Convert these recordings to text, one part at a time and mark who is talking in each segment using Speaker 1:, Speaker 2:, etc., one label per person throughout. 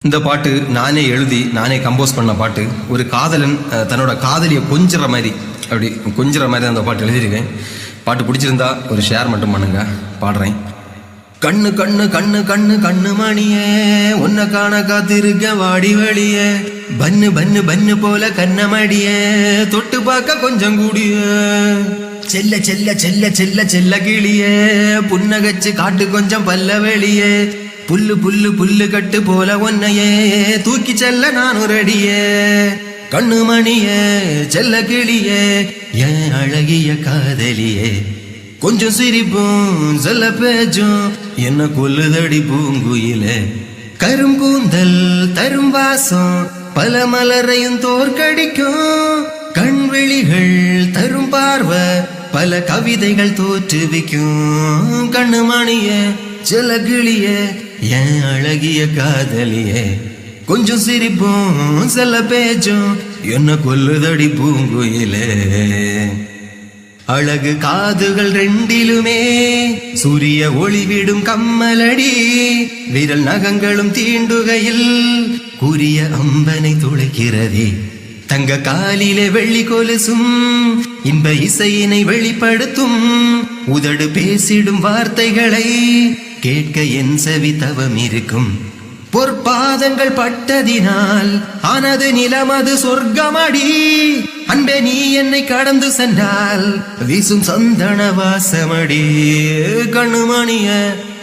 Speaker 1: இந்த பாட்டு நானே எழுதி நானே கம்போஸ் பண்ண பாட்டு. ஒரு காதலன் தன்னோட காதலியை கொஞ்சிற மாதிரி அந்த பாட்டு எழுதியிருக்கேன். பாட்டு பிடிச்சிருந்தா ஒரு ஷேர் மட்டும் பண்ணுங்க. பாடுறேன். கண்ணு கண்ணு கண்ணு கண்ணு கண்ணு மணியே, உன்னை காண காத்திருக்க வாடி வழியே, பன்னு பன்னு பன்னு போல கண்ணமடியே, தொட்டு பார்க்க கொஞ்சம் கூடிய, செல்ல செல்ல செல்ல செல்ல செல்ல கிளியே, புன்னகச்சு காட்டு கொஞ்சம் பல்ல வெளியே, புல்லு புல்லு புல்லு கட்டு போல ஒன்னையே தூக்கி செல்ல நான் ஒரு அடியே, கண்ணு மணியே செல்ல கிளியே, என் அழகிய காதலியே, கொஞ்சம் சிரிப்பும் செல்ல பேச்சும் என்ன கொல்லுதடி பூங்குயிலே, கரும்பூந்தல் தரும் வாசம் பல மலரையும் தோற்கடிக்கும், கண்வெளிகள் தரும் பார்வை பல கவிதைகள் தோற்றுவிக்கும், கண்ணு மணியே செல்ல கிளியே, என் அழகிய காதலியே, கொஞ்சம் சிரிப்பும் செல்ல பேச்சும் என்ன கொல்லுதடி பூங்குயிலே, அழகு காதுகள் ரெண்டிலுமே சூரிய ஒளிவிடும் கம்மலடி, விரல் நகங்களும் தீண்டுகையில் கூறிய அம்பனை துளைக்கிறதே, தங்க காலிலே வெள்ளி கொலுசும் இன்ப இசையினை வெளிப்படுத்தும், உதடு பேசிடும் வார்த்தைகளை கேட்க என் செவி தவம் இருக்கும், பொற்பாதங்கள் பட்டதினால் ஆனது நிலமது சொர்க்கமடி, அன்பே நீ என்னை கடந்து சென்றால் வீசும் சந்தன வாசமடி, கண்ணுமணிய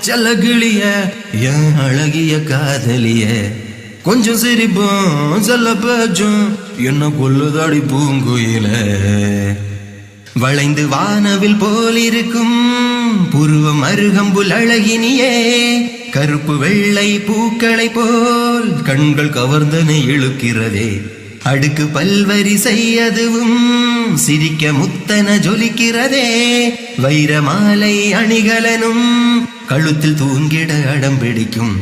Speaker 1: செல்லகிளிய என் அழகிய காதலிய, கொஞ்சம் சிரிப்பும் செல்ல பேச்சும் என்ன கொல்லுதடி பூங்குயில, வளைந்து வானவில் போல் இருக்கும் புருவம் அருகம்புல் அழகினியே, கருப்பு வெள்ளை பூக்களை போல் கண்கள் கவர்ந்தனை இழுக்கிறதே, அடுக்கு பல்வரிசை அதுவும் சிரிக்க முத்தன ஜொலிக்கிறதே, வைர மாலை அணிகலனும் கழுத்தில் தூங்கிட அடம் பிடிக்கும்,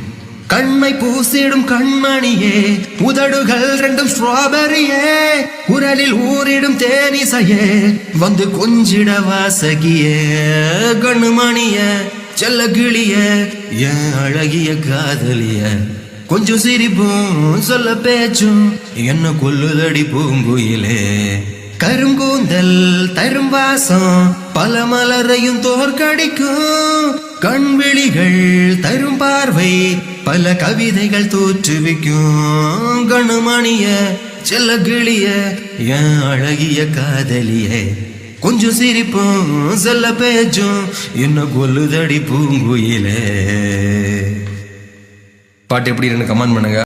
Speaker 1: கண்மை பூசிடும் கண்மணியே, உதடுகள் ரெண்டும் ஸ்ட்ராபெரியே, குரலில் ஊரிடும் தேனிசையே, வந்து கொஞ்சிட வாசகியே, கண்ணுமணிய செல்ல கிளிய என் அழகிய காதலிய, கொஞ்சம் சிரிப்பும் சொல்ல பேச்சும் என்ன கொல்லுதடி பூங்குயிலே, கருங்கூந்தல் தரும் வாசம் பல மலரையும் தோற்கடிக்கும், கண்விழிகள் தரும் பார்வை பல கவிதைகள் தோற்றுவிக்கும், கண்ணுமணிய செல்ல கிளிய என் அழகிய காதலியே, கொஞ்சம் சிரிப்பும் சொல்ல பேச்சும் என்ன கொல்லுதடி பூங்குயிலே. பாட்டு எப்படி இருக்குன்னு கமெண்ட் பண்ணுங்க.